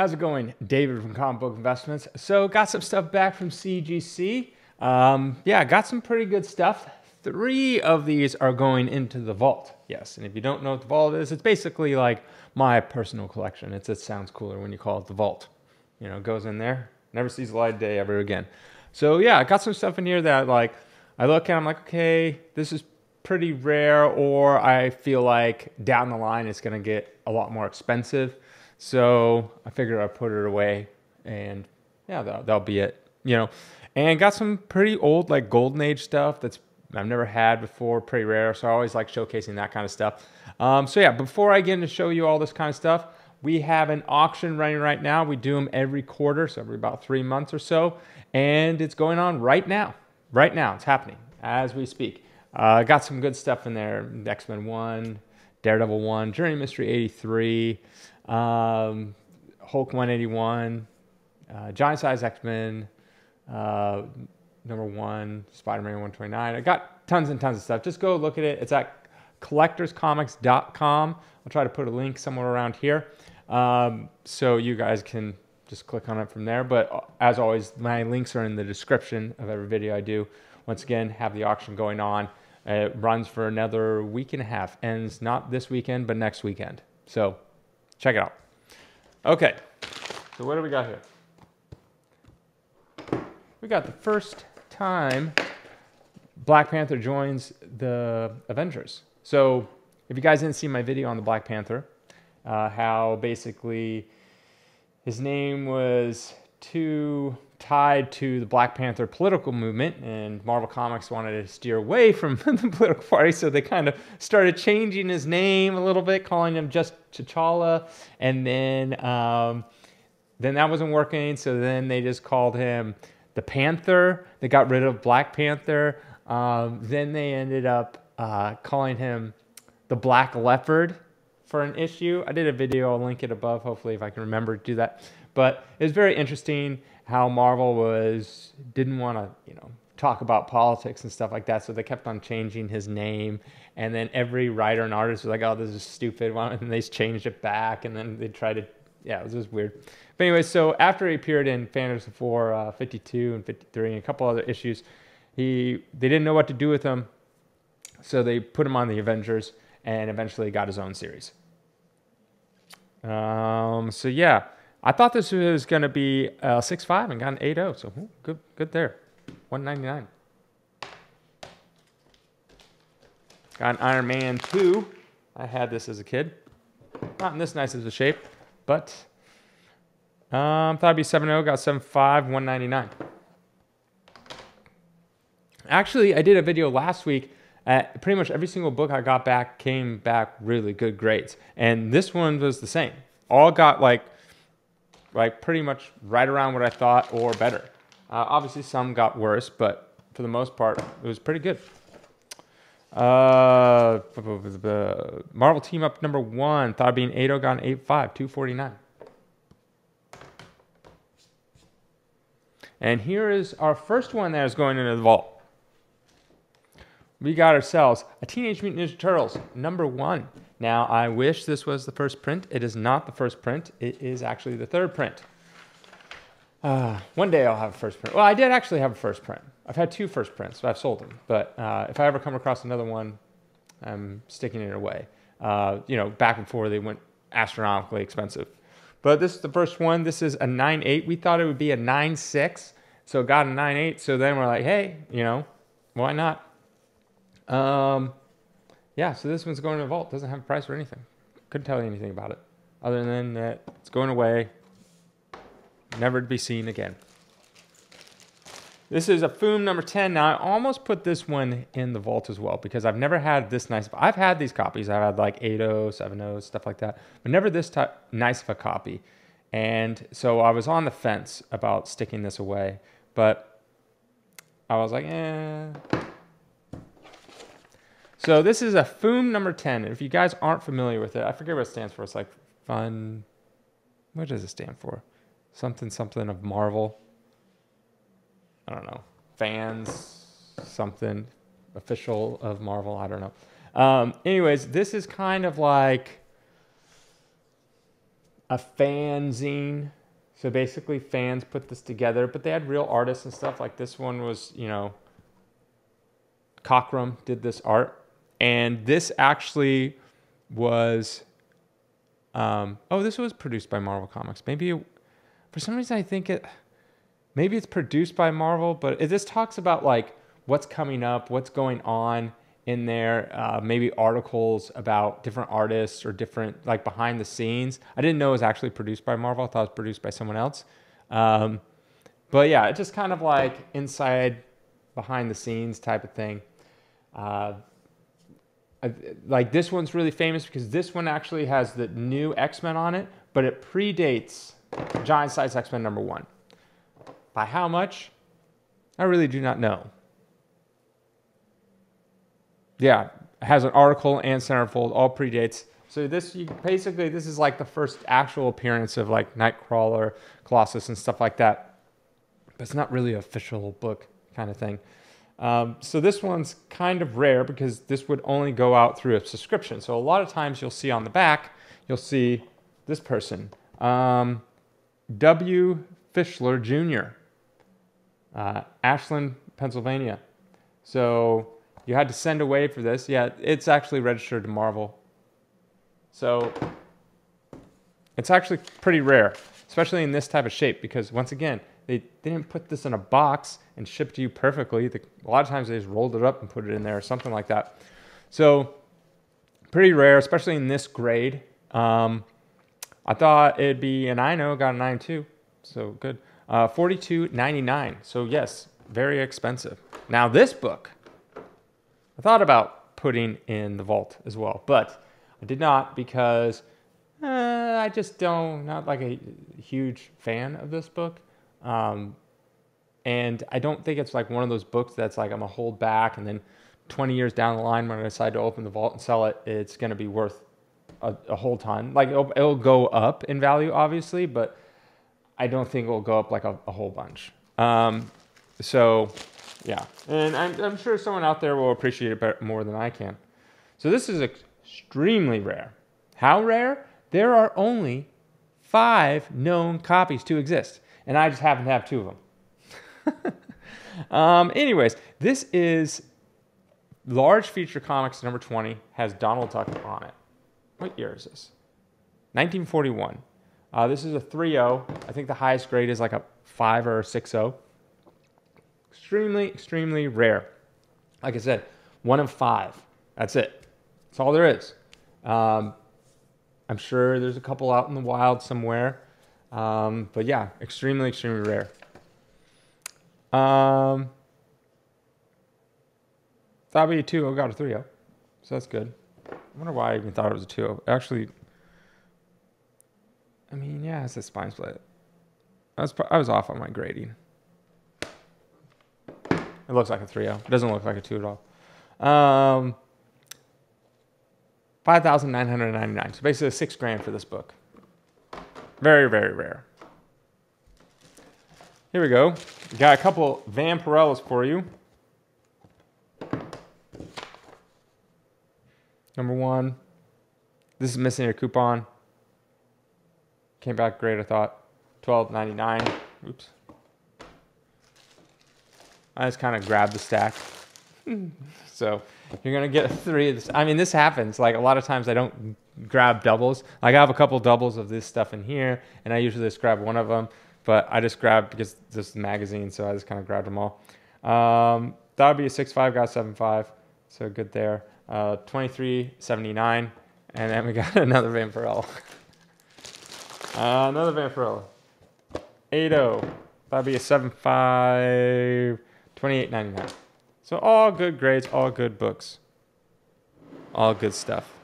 How's it going? David from Comic Book Investments. So got some stuff back from CGC. Yeah, got some pretty good stuff. 3 of these are going into the vault. Yes, and if you don't know what the vault is, it's basically like my personal collection. It sounds cooler when you call it the vault. You know, it goes in there, never sees the light of day ever again. So yeah, I got some stuff in here that like, I look at, I'm like, okay, this is pretty rare, or I feel like down the line it's gonna get a lot more expensive. So I figured I'd put it away, and yeah, that'll be it. You know, and got some pretty old like golden age stuff that's I've never had before, pretty rare. So I always like showcasing that kind of stuff. So yeah, before I get into show you all this kind of stuff, we have an auction running right now. We do them every quarter, so every about 3 months or so, and it's going on right now. Right now, it's happening as we speak. Got some good stuff in there. X-Men 1, Daredevil 1, Journey Mystery 83, Hulk 181, Giant Size X-Men, number 1, Spider-Man 129. I got tons and tons of stuff. Just go look at it. It's at collectorscomics.com. I'll try to put a link somewhere around here, so you guys can just click on it from there. But as always, my links are in the description of every video I do. Once again, have the auction going on. It runs for another week and a half. Ends not this weekend, but next weekend. So check it out. Okay, so what do we got here? We got the first time Black Panther joins the Avengers. So if you guys didn't see my video on the Black Panther, how basically his name was tied to the Black Panther political movement, and Marvel Comics wanted to steer away from the political party, so they kind of started changing his name a little bit, calling him just T'Challa, and then that wasn't working, so then they just called him the Panther. They got rid of Black Panther. Then they ended up calling him the Black Leopard for an issue. I did a video, I'll link it above, hopefully, if I can remember to do that. But it was very interesting how Marvel didn't want to, talk about politics and stuff like that, so they kept on changing his name, and then every writer and artist was like, oh, this is stupid, and they changed it back, and then they tried to, yeah, it was just weird. But anyway, so after he appeared in Fantastic Four 52 and 53 and a couple other issues, they didn't know what to do with him, so they put him on the Avengers, and eventually got his own series. So yeah, I thought this was going to be 6.5 and got an 8.0, so good there. $199. Got an Iron Man 2. I had this as a kid. Not in this nice of a shape, but thought it'd be 7.0, got 7.5, $199. Actually, I did a video last week. Pretty much every single book I got back came back really good grades, and this one was the same. All got like pretty much right around what I thought or better. Obviously, some got worse, but for the most part, it was pretty good. Marvel Team Up number 1, thought it'd be an 8.0, got an 8.5, $249. And here is our first one that is going into the vault. We got ourselves a Teenage Mutant Ninja Turtles number 1. Now, I wish this was the first print. It is not the first print. It is actually the 3rd print. One day I'll have a first print. Well, I did actually have a first print. I've had 2 first prints, so I've sold them. But if I ever come across another one, I'm sticking it away. Back before they went astronomically expensive. But this is the first one. This is a 9.8. We thought it would be a 9.6, so it got a 9.8. So then we're like, hey, why not? Yeah, so this one's going to the vault. Doesn't have a price or anything. Couldn't tell you anything about it, other than that it's going away, never to be seen again. This is a Foom number 10. Now, I almost put this one in the vault as well, because I've never had this nice. I've had these copies. I've had like 8.0, 7.0, stuff like that, but never this nice of a copy. And so I was on the fence about sticking this away, but I was like, eh. So this is a Foom number 10. And if you guys aren't familiar with it, I forget what it stands for. It's like fun. What does it stand for? Something of Marvel. I don't know. Fans, something official of Marvel. I don't know. Anyways, this is kind of like a fanzine. So basically fans put this together, but they had real artists and stuff. Like this one was, you know, Cockrum did this art. And this actually was, this was produced by Marvel Comics. Maybe, for some reason I think maybe it's produced by Marvel, but this talks about like what's coming up, what's going on in there, maybe articles about different artists or different like behind the scenes. I didn't know it was actually produced by Marvel. I thought it was produced by someone else. But yeah, it's just kind of like inside behind the scenes type of thing. Like this one's really famous because this one actually has the new X-Men on it, but it predates Giant Size X-Men #1. By how much? I really do not know. Yeah, it has an article and centerfold, all predates. So this, basically, this is like the first actual appearance of like Nightcrawler, Colossus, and stuff like that. But it's not really an official book kind of thing. So this one's kind of rare because this would only go out through a subscription. So a lot of times you'll see on the back, you'll see this person, W. Fischler Jr., Ashland, Pennsylvania. So you had to send away for this. Yeah, it's actually registered to Marvel. So it's actually pretty rare, especially in this type of shape, because once again, they didn't put this in a box and ship to you perfectly. A lot of times they just rolled it up and put it in there or something like that. So pretty rare, especially in this grade. I thought it'd be, and I know, got a 9.2, so good. $42.99. So yes, very expensive. Now this book, I thought about putting in the vault as well, but I did not because I just not like a huge fan of this book. And I don't think it's like one of those books that's like I'm gonna hold back and then 20 years down the line when I decide to open the vault and sell it, it's gonna be worth a whole ton. Like it'll go up in value, obviously, but I don't think it'll go up like a whole bunch. So yeah, and I'm sure someone out there will appreciate it more than I can. So this is extremely rare. How rare? There are only 5 known copies to exist, and I just happen to have 2 of them. Anyways, this is Large Feature Comics number 20, has Donald Duck on it. What year is this? 1941. This is a 3.0. I think the highest grade is like a 5 or a 6.0. Extremely, extremely rare. Like I said, 1 of 5. That's it. That's all there is. I'm sure there's a couple out in the wild somewhere. But yeah, extremely, extremely rare. Thought it'd be a 2.0, got a 3.0. So that's good. I wonder why I even thought it was a 2.0. Actually, I mean, yeah, it's a spine split. I was off on my grading. It looks like a 3.0. It doesn't look like a 2 at all. $5,999. So basically $6,000 for this book. Very, very rare. Here we go. Got a couple Vampirellas for you. Number 1. This is missing a coupon. Came back great, I thought. $12.99. Oops. I just kind of grabbed the stack. So you're going to get 3 of this. I mean, this happens. Like a lot of times I don't grab doubles. Like I have a couple doubles of this stuff in here, and I usually just grab one of them. But I just grabbed because this is the magazine, so I just kind of grabbed them all. That would be a 6.5, got a 7.5. So good there. $23.79. And then we got another Vampirella. Another Vampirella. 8.0. That'd be a 7.5. $28.99. So all good grades, all good books. All good stuff.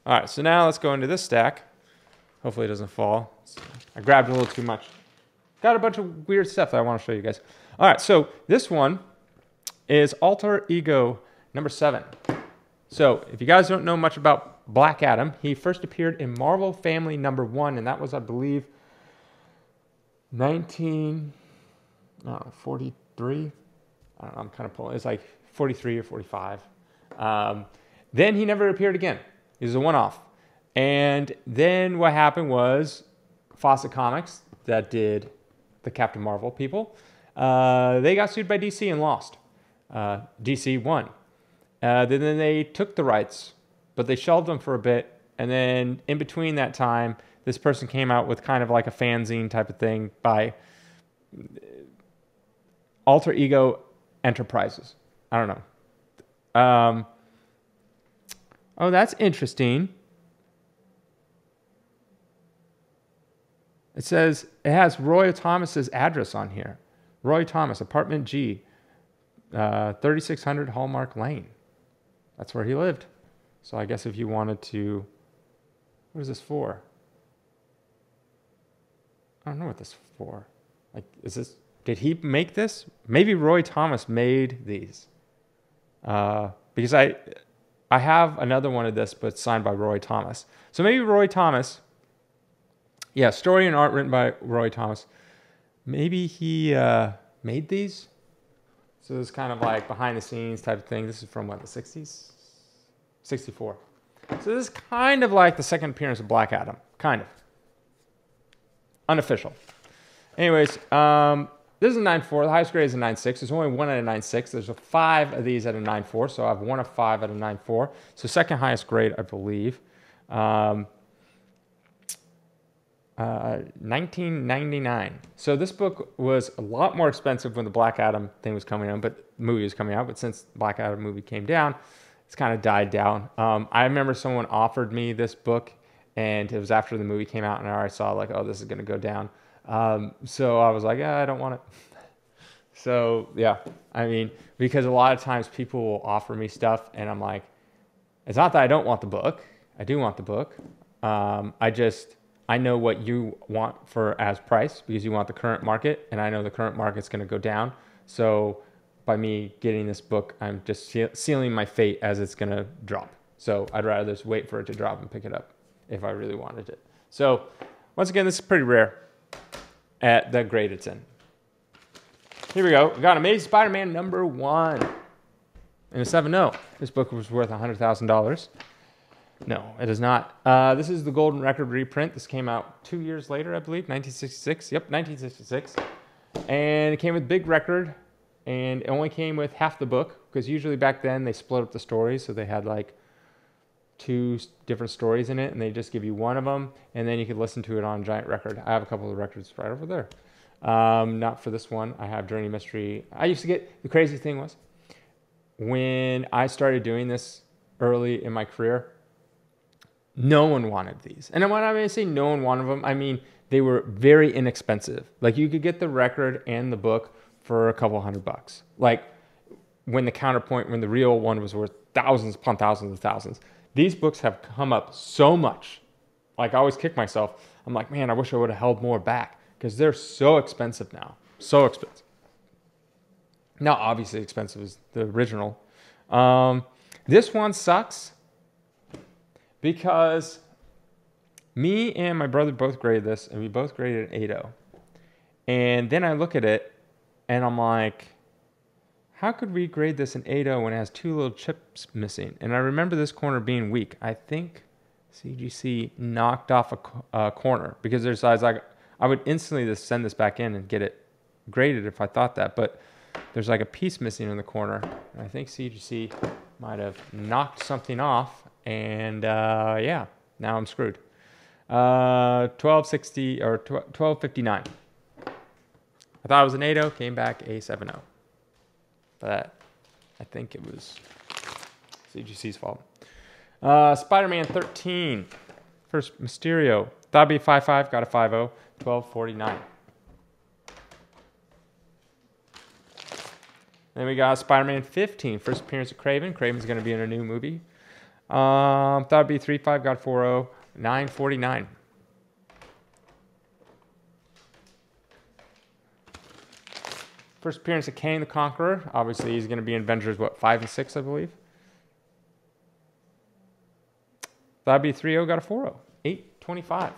All right, so now let's go into this stack. Hopefully it doesn't fall. I grabbed a little too much. Got a bunch of weird stuff that I want to show you guys. All right, so this one is Alter Ego number 7. So if you guys don't know much about Black Adam, he first appeared in Marvel Family number 1, and that was, I believe, 1943. I don't know, I'm kind of pulling. It's like 43 or 45. Then he never appeared again. He was a one-off. And then what happened was Fawcett Comics, that did the Captain Marvel people, they got sued by DC and lost. DC won. Then they took the rights, but they shelved them for a bit. And then in between that time, this person came out with kind of like a fanzine type of thing by Alter Ego Enterprises. I don't know. Oh, that's interesting. It says it has Roy Thomas's address on here. Roy Thomas, apartment G, 3600 Hallmark Lane. That's where he lived. So I guess if you wanted to, what is this for? I don't know what this is for. Like, is this, did he make this? Maybe Roy Thomas made these. Because I have another one of this, but signed by Roy Thomas. So maybe Roy Thomas, yeah, story and art written by Roy Thomas. Maybe he made these. So this is kind of like behind the scenes type of thing. This is from what, the 60s? 64. So this is kind of like the second appearance of Black Adam. Kind of. Unofficial. Anyways, this is a 9.4. The highest grade is a 9.6. There's only one at a 9.6. There's 5 of these at a 9.4. So I have 1 of 5 at a 9.4. So second highest grade, I believe. 1999. So this book was a lot more expensive when the Black Adam thing was coming out, but the movie was coming out. But since the Black Adam movie came down, it's kind of died down. I remember someone offered me this book, and it was after the movie came out, and I already saw like, oh, this is going to go down. So I was like, yeah, I don't want it. So yeah, I mean, because a lot of times people will offer me stuff, and I'm like, it's not that I don't want the book. I do want the book. I know what you want for as price because you want the current market, and I know the current market's going to go down. So by me getting this book, I'm just sealing my fate as it's going to drop. So I'd rather just wait for it to drop and pick it up if I really wanted it. So once again, this is pretty rare at the grade it's in. Here we go. We got Amazing Spider-Man #1 and a 7.0. This book was worth $100,000. No, it is not. This is the Golden Record reprint. This came out 2 years later, I believe, 1966. Yep, 1966. And it came with big record, and it only came with half the book, because usually back then they split up the stories, so they had like 2 different stories in it, and they just give you one of them, and then you could listen to it on a giant record. I have a couple of records right over there. Not for this one. I have Journey Mystery. I used to get, the crazy thing was, when I started doing this early in my career, no one wanted these. And when I say no one wanted them, I mean they were very inexpensive. Like you could get the record and the book for a couple $100. Like when the Counterpoint, when the real one was worth thousands upon thousands of thousands. These books have come up so much. Like I always kick myself. I'm like, man, I wish I would have held more back because they're so expensive now. So expensive. Not obviously expensive as the original. This one sucks because me and my brother both graded this, and we both graded an 8.0. And then I look at it, and I'm like, how could we grade this an 8.0 when it has 2 little chips missing? And I remember this corner being weak. I think CGC knocked off a corner because there's, I was like, I would instantly just send this back in and get it graded if I thought that, but there's like a piece missing in the corner. And I think CGC might have knocked something off, and yeah, now I'm screwed. 1260 or 1259. I thought it was an 8.0, came back a 7.0. But I think it was CGC's fault. Spider-Man 13. First Mysterio. Thought it'd be 5.5, got a 5.0. 1249. Then we got Spider-Man 15. First appearance of Kraven. Kraven's going to be in a new movie. Thought it'd be 3.5, got 4.0. 949. First appearance of Kang the Conqueror. Obviously, he's going to be in Avengers, what, 5 and 6, I believe? That'd be 3.0, got a 4.0. 825.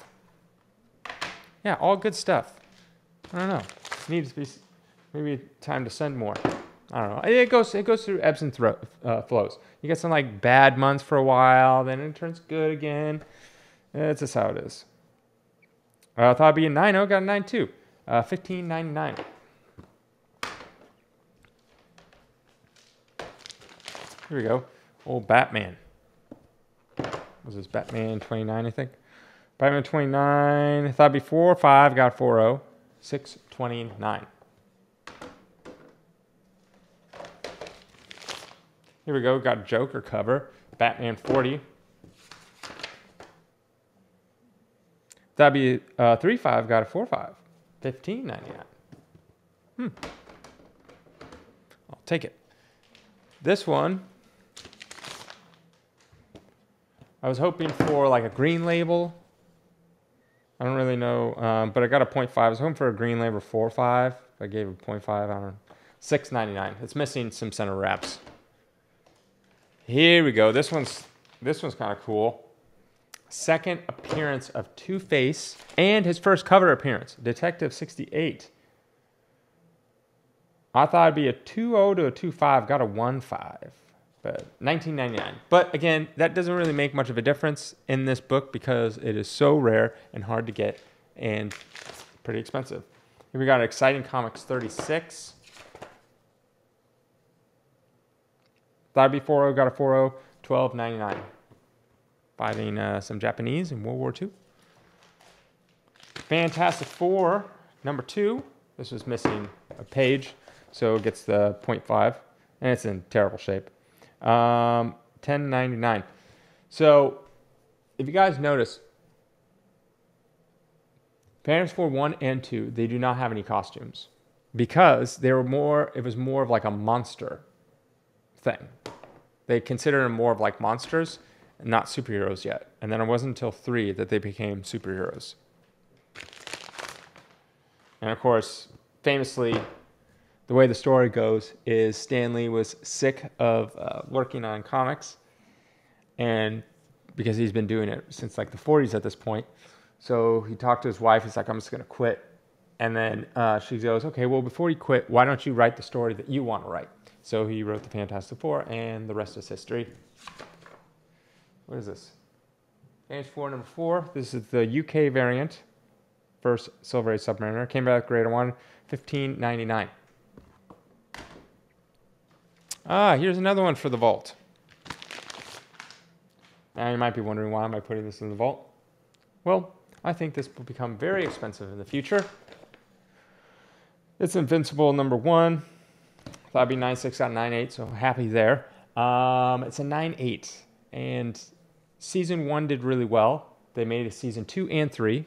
Yeah, all good stuff. I don't know. Needs to be maybe time to send more. I don't know. It goes through ebbs and flows. You get some like bad months for a while, then it turns good again. It's just how it is. I thought it'd be a 9.0, got a 9.2. $15.99. Here we go. Old Batman. Was this Batman 29, I think? Batman 29. I thought it'd be 4.5, got 4.0. $6.29. Here we go. Got a Joker cover. Batman 40. That'd be 3.5, got a 4.5. $15.99. I'll take it. This one, I was hoping for like a green label. I don't really know, but I got a 0.5. I was hoping for a green label 4.5. I gave it 0.5. I don't know. $6.99. It's missing some center wraps. Here we go. This one's kind of cool. Second appearance of Two-Face and his first cover appearance, Detective 68. I thought it'd be a 2.0 to a 2.5, got a 1.5, but $19.99. But again, that doesn't really make much of a difference in this book because it is so rare and hard to get and pretty expensive. Here we got Exciting Comics 36. Thought it'd be 4.0, got a 4.0, $12.99. Fighting some Japanese in World War II. Fantastic Four, number 2. This was missing a page, so it gets the 0.5, and it's in terrible shape. $10.99. So, if you guys notice, Fantastic Four 1 and 2, they do not have any costumes because it was more of like a monster thing. They consider them more of like monsters, not superheroes yet. And then it wasn't until 3 that they became superheroes. And of course, famously, the way the story goes is Stan Lee was sick of working on comics, and because he's been doing it since like the 40s at this point. So he talked to his wife. He's like, I'm just going to quit. And then she goes, okay, well, before you quit, why don't you write the story that you want to write? So he wrote the Fantastic Four, and the rest is history. What is this? Fantastic Four number 4. This is the UK variant. First Silver Age Submariner. Came back grade 1, $15.99. Here's another one for the vault. Now you might be wondering, why am I putting this in the vault? Well, I think this will become very expensive in the future. It's Invincible number 1. Thought it'd be 9.6 out of 9.8, so happy there. It's a 9.8, and season 1 did really well. They made a season 2 and 3,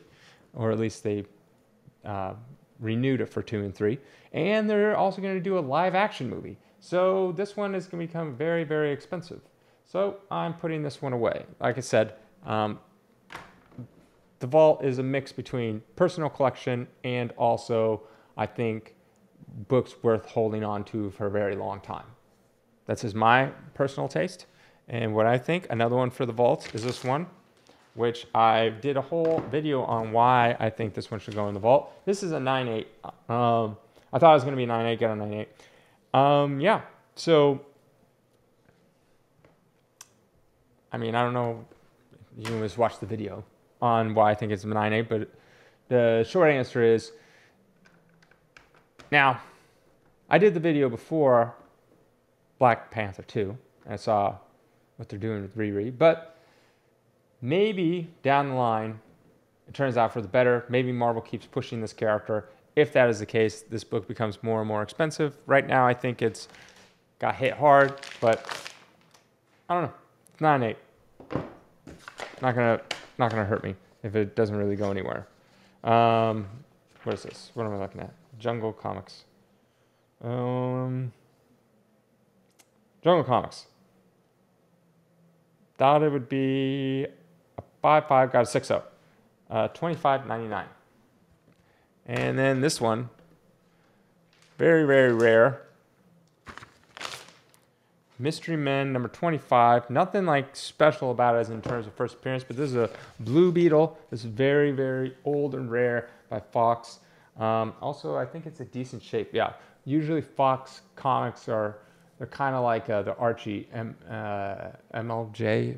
or at least they renewed it for 2 and 3. And they're also going to do a live action movie. So this one is going to become very, very expensive. So I'm putting this one away. Like I said, the vault is a mix between personal collection and also, I think, books worth holding on to for a very long time. That's just my personal taste. And what I think, another one for the vault is this one, which I did a whole video on why I think this one should go in the vault. This is a 9.8. I thought it was going to be a 9.8, got a 9.8. Yeah, so, I mean, I don't know, you can just watch the video on why I think it's a 9.8, but the short answer is, now, I did the video before Black Panther 2. I saw what they're doing with Riri, but maybe down the line, it turns out for the better. Maybe Marvel keeps pushing this character. If that is the case, this book becomes more and more expensive. Right now, I think it's got hit hard, but I don't know. It's 9.8. Not gonna hurt me if it doesn't really go anywhere. What is this? What am I looking at? Jungle Comics. Jungle Comics. Thought it would be a 5.5, got a 6.0. $25.99. And then this one, very, very rare. Mystery Men number 25. Nothing like special about it as in terms of first appearance, but this is a Blue Beetle. This is very, very old and rare by Fox. Also, I think it's a decent shape. Yeah, usually Fox comics they're kind of like the Archie MLJ,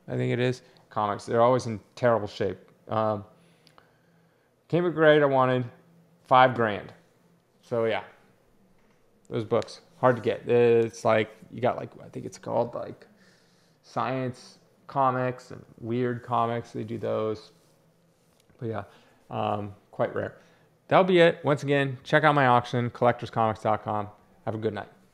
I think it is. comics. They're always in terrible shape. Came with grade I wanted, $5,000. So yeah, those books hard to get. It's like you got like I think it's called like science comics and weird comics. They do those, but yeah, quite rare. That'll be it. Once again, check out my auction, collectorscomics.com. Have a good night.